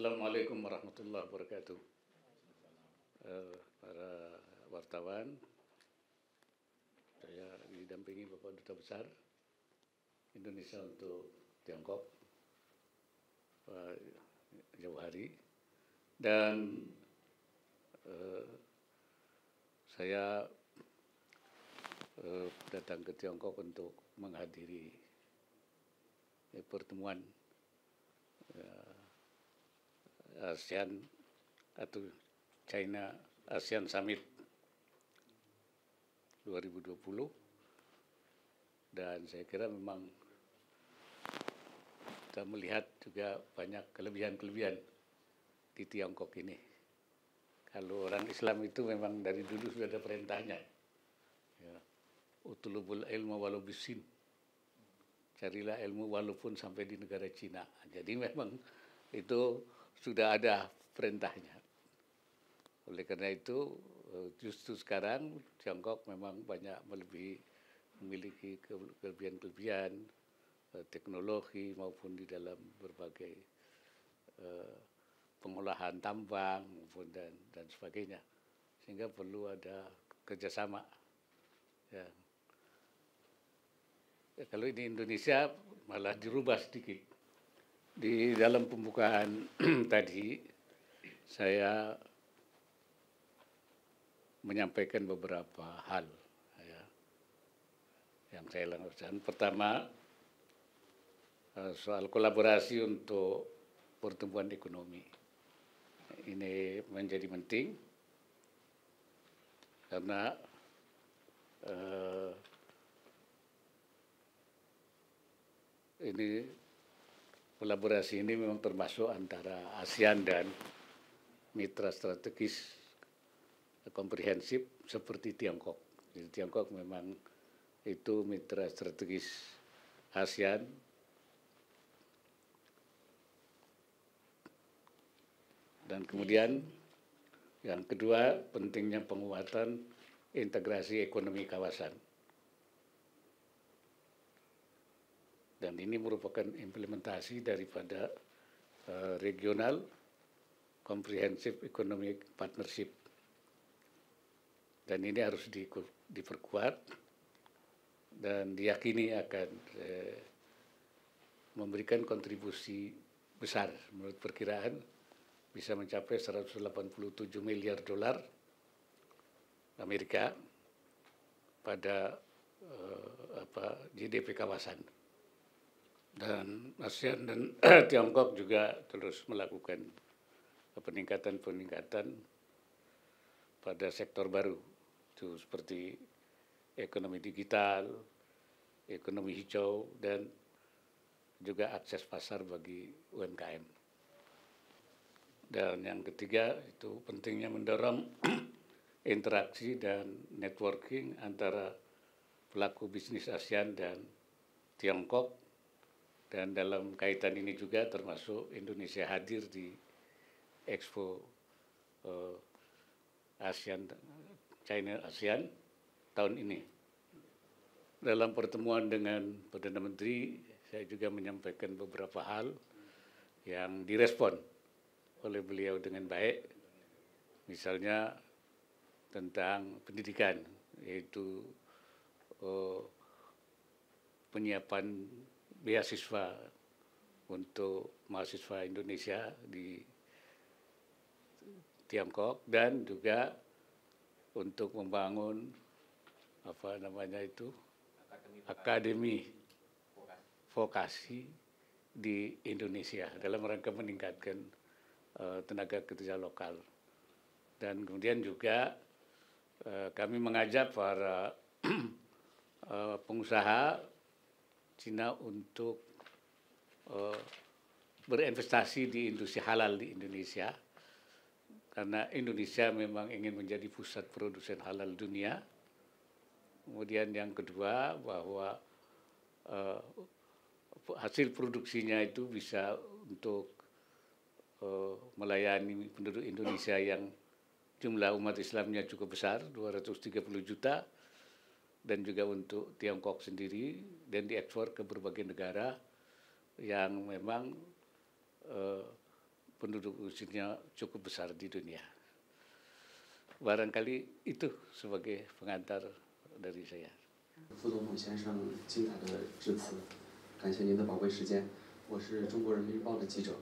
Assalamualaikum warahmatullahi wabarakatuh. Para wartawan, saya didampingi Bapak Duta Besar Indonesia untuk Tiongkok, Pak Jauhari, dan saya datang ke Tiongkok untuk menghadiri pertemuan ASEAN atau China ASEAN Summit 2020, dan saya kira memang kita melihat juga banyak kelebihan-kelebihan di Tiongkok ini. Kalau orang Islam itu memang dari dulu sudah ada perintahnya, ya, utlubul ilmu walau bisin, carilah ilmu walaupun sampai di negara Cina. Jadi memang itu sudah ada perintahnya. Oleh karena itu, justru sekarang Tiongkok memang banyak memiliki kelebihan-kelebihan teknologi maupun di dalam berbagai pengolahan tambang maupun dan sebagainya, sehingga perlu ada kerjasama. Ya. Kalau di Indonesia malah dirubah sedikit. Di dalam pembukaan tadi saya menyampaikan beberapa hal ya, yang saya lakukan. Pertama, soal kolaborasi untuk pertumbuhan ekonomi. Ini menjadi penting karena kolaborasi ini memang termasuk antara ASEAN dan mitra strategis komprehensif seperti Tiongkok. Jadi Tiongkok memang itu mitra strategis ASEAN. Dan kemudian yang kedua, pentingnya penguatan integrasi ekonomi kawasan. Dan ini merupakan implementasi daripada Regional Comprehensive Economic Partnership. Dan ini harus diperkuat dan diyakini akan memberikan kontribusi besar. Menurut perkiraan bisa mencapai 187 miliar dolar Amerika pada GDP kawasan. Dan ASEAN dan Tiongkok juga terus melakukan peningkatan pada sektor baru, itu seperti ekonomi digital, ekonomi hijau, dan juga akses pasar bagi UMKM. Dan yang ketiga itu pentingnya mendorong interaksi dan networking antara pelaku bisnis ASEAN dan Tiongkok. Dan dalam kaitan ini juga termasuk Indonesia hadir di Expo China ASEAN tahun ini. Dalam pertemuan dengan Perdana Menteri, saya juga menyampaikan beberapa hal yang direspon oleh beliau dengan baik, misalnya tentang pendidikan, yaitu penyiapan beasiswa untuk mahasiswa Indonesia di Tiongkok, dan juga untuk membangun akademi vokasi di Indonesia dalam rangka meningkatkan tenaga kerja lokal. Dan kemudian juga kami mengajak para pengusaha Cina untuk berinvestasi di industri halal di Indonesia, karena Indonesia memang ingin menjadi pusat produsen halal dunia. Kemudian yang kedua, bahwa hasil produksinya itu bisa untuk melayani penduduk Indonesia yang jumlah umat Islamnya cukup besar, 230 juta, dan juga untuk Tiongkok sendiri, dan diekspor ke berbagai negara yang memang penduduk usianya cukup besar di dunia. Barangkali itu sebagai pengantar dari saya. 副总统先生精彩的致辞，感谢您的宝贵时间。我是中国人民日报的记者。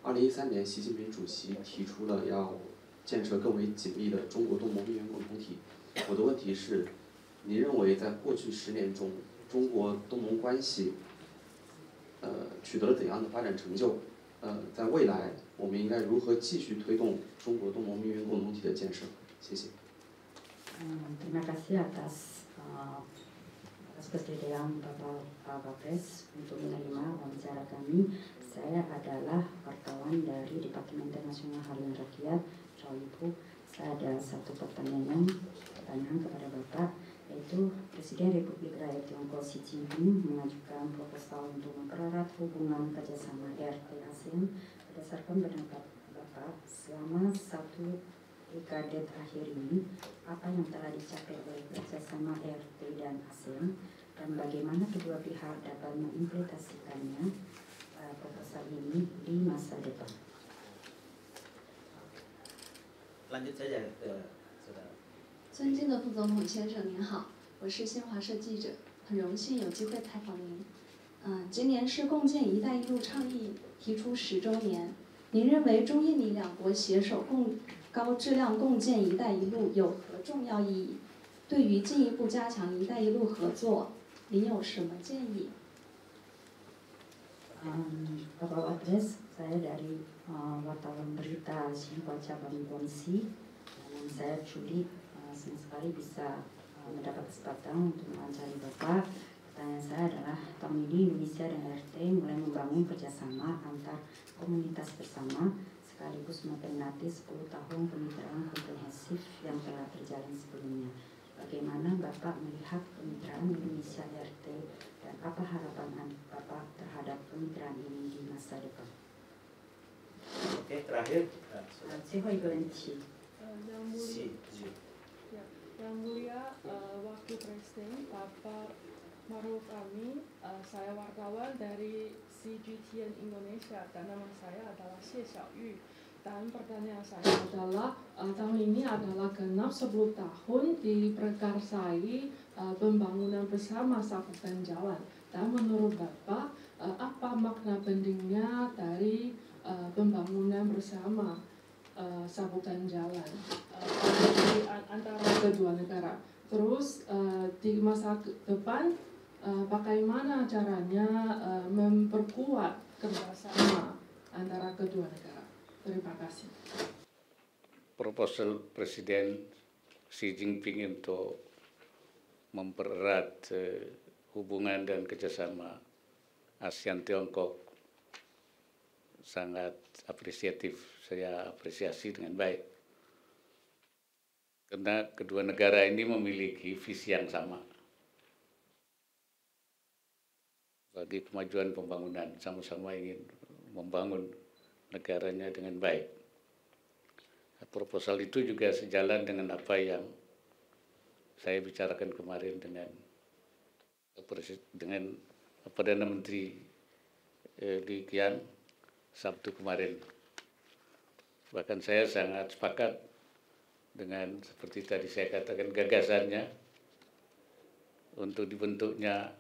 2013年，习近平主席提出了要建设更为紧密的中国东盟命运共同体。我的问题是，您认为在过去10年中，中国东盟关系取得了怎样的发展成就？在未来我们应该如何继续推动中国东盟命运共同体的建设？谢谢。Terima kasih atas kesediaan Bapak Wapres untuk menerima wawancara kami. Saya adalah wartawan dari Departemen Internasional Harian Rakyat, Chawlipu. Saya ada satu pertanyaan kepada Bapak, yaitu Presiden Republik Rakyat Tiongkok Xi Jinping mengajukan proposal untuk mempererat hubungan kerjasama RT ASEAN. Berdasarkan pendapat Bapak, selama satu dekade terakhir ini, apa yang telah dicapai oleh kerjasama RT dan ASEAN, dan bagaimana kedua pihak dapat mengimplementasikannya proposal ini di masa depan? Lanjut saja, saudara. 尊敬的副总统先生您好，我是新华社记者，很荣幸有机会采访您。今年是共建“一带一路”倡议提出10周年，您认为中印尼两国携手高质量共建“一带一路”有何重要意义？对于进一步加强“一带一路”合作，您有什么建议？ Bapak Wapres, saya dari wartawan berita Xinhua Cabang Guangxi, dan saya senang sekali bisa mendapat kesempatan untuk mewawancari Bapak. Pertanyaan saya adalah, tahun ini Indonesia dan RT mulai membangun kerjasama antar komunitas bersama, sekaligus memperingati 10 tahun kemitraan komprehensif yang telah terjalin sebelumnya. Bagaimana Bapak melihat kemitraan Indonesia RT dan apa harapan Bapak terhadap kemitraan ini di masa depan? Oke, terakhir. Yang mulia Wakil Presiden Bapak Maruf Amin, saya wartawan dari CGTN Indonesia dan nama saya adalah Xie Xiaoyu. Dan pertanyaan saya adalah, tahun ini adalah genap 10 tahun diprakarsai pembangunan bersama sapukan jalan. Dan menurut Bapak, apa makna pentingnya dari pembangunan bersama sapukan jalan antara kedua negara? Terus di masa depan, bagaimana caranya memperkuat kerjasama antara kedua negara? Terima kasih. Proposal Presiden Xi Jinping untuk mempererat hubungan dan kerjasama ASEAN-Tiongkok sangat apresiatif. Saya apresiasi dengan baik. Karena kedua negara ini memiliki visi yang sama bagi kemajuan pembangunan, sama-sama ingin membangun negaranya dengan baik. Proposal itu juga sejalan dengan apa yang saya bicarakan kemarin dengan Perdana Menteri Li Qiang Sabtu kemarin. Bahkan saya sangat sepakat dengan seperti tadi saya katakan gagasannya untuk dibentuknya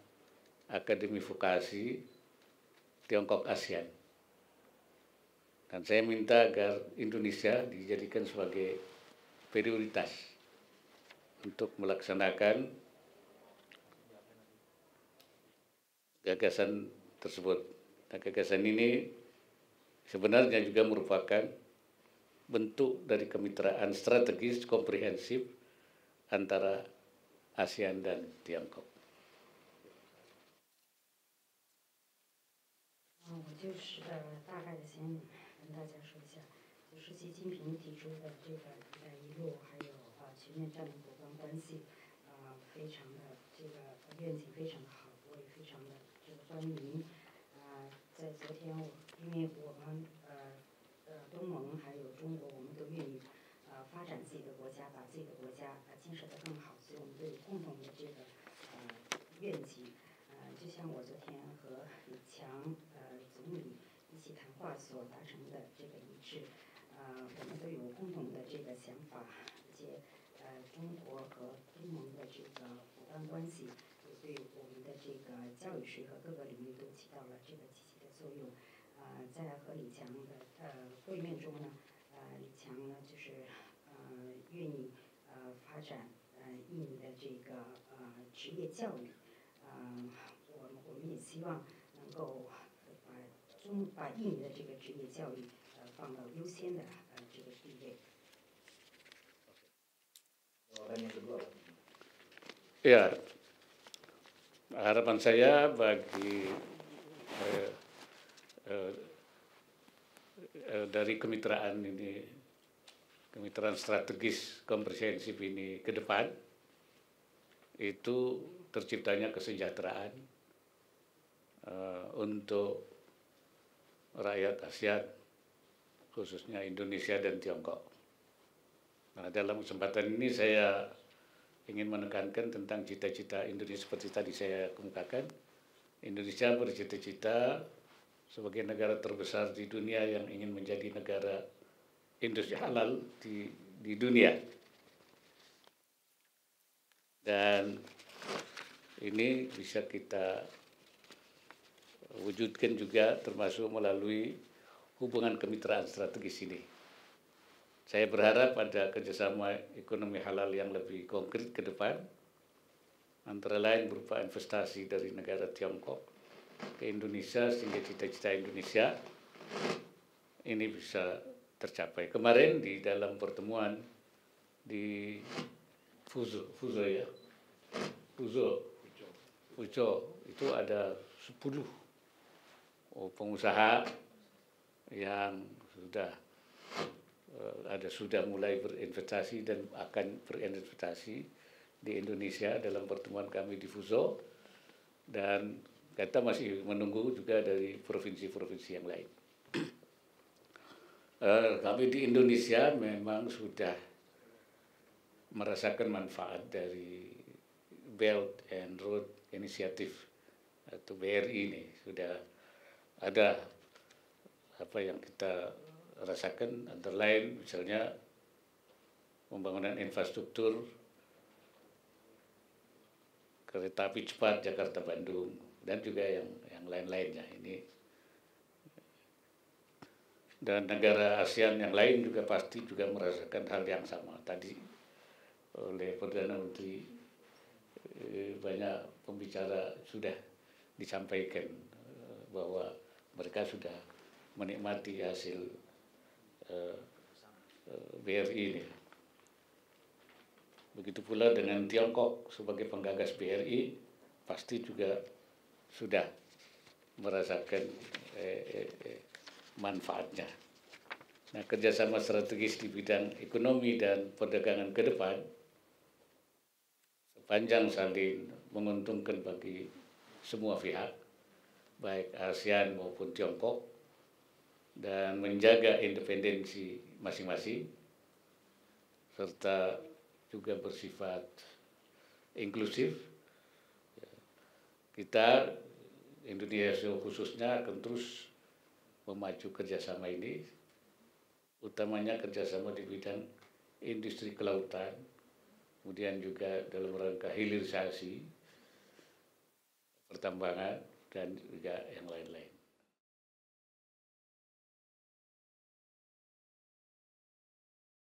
Akademi Vokasi Tiongkok ASEAN. Dan saya minta agar Indonesia dijadikan sebagai prioritas untuk melaksanakan gagasan tersebut. Nah, gagasan ini sebenarnya juga merupakan bentuk dari kemitraan strategis komprehensif antara ASEAN dan Tiongkok. 大概的先跟大家说一下，就是习近平提出的这个“一带一路”，还有全面占领国关关系，非常的这个愿景非常的好，我也非常的这个欢迎。在昨天因为我们东盟还有中国，我们都愿意发展自己的国家，把自己的国家建设得更好，所以我们都有共同的这个愿景。就像我昨天和李强总理一起谈话所达成的这个一致。我们都有共同的这个想法，而且中国和东盟的这个伙伴关系也对我们的这个教育水和各个领域都起到了这个积极的作用。在和李强的会面中呢，李强呢就是愿意发展印尼的这个职业教育。我们也希望能够把印尼的这个职业教育放到优先的这个地位。Ya, harapan saya bagi dari kemitraan ini, kemitraan strategis komprehensif ini ke depan, itu terciptanya kesejahteraan untuk rakyat ASEAN, khususnya Indonesia dan Tiongkok. Nah, dalam kesempatan ini saya ingin menekankan tentang cita-cita Indonesia seperti tadi saya kemukakan. Indonesia bercita-cita sebagai negara terbesar di dunia yang ingin menjadi negara industri halal di dunia. Dan ini bisa kita wujudkan juga termasuk melalui hubungan kemitraan strategis ini. Saya berharap ada kerjasama ekonomi halal yang lebih konkret ke depan, antara lain berupa investasi dari negara Tiongkok ke Indonesia sehingga cita-cita Indonesia ini bisa tercapai. Kemarin di dalam pertemuan di Fuzhou itu ada 10 pengusaha yang sudah mulai berinvestasi dan akan berinvestasi di Indonesia dalam pertemuan kami di Fuzhou, dan kita masih menunggu juga dari provinsi-provinsi yang lain. Kami di Indonesia memang sudah merasakan manfaat dari Belt and Road Initiative atau BRI ini. Sudah ada apa yang kita rasakan, antara lain misalnya pembangunan infrastruktur kereta api cepat Jakarta-Bandung dan juga yang lain-lainnya ini. Dan negara ASEAN yang lain juga pasti juga merasakan hal yang sama. Tadi oleh Perdana Menteri banyak pembicara sudah disampaikan bahwa mereka sudah menikmati hasil BRI ini. Begitu pula dengan Tiongkok sebagai penggagas BRI, pasti juga sudah merasakan manfaatnya. Nah, kerjasama strategis di bidang ekonomi dan perdagangan ke depan sepanjang saling menguntungkan bagi semua pihak, baik ASEAN maupun Tiongkok, dan menjaga independensi masing-masing, serta juga bersifat inklusif. Kita, Indonesia khususnya, akan terus memacu kerjasama ini, utamanya kerjasama di bidang industri kelautan, kemudian juga dalam rangka hilirisasi, pertambangan, dan juga yang lain-lain.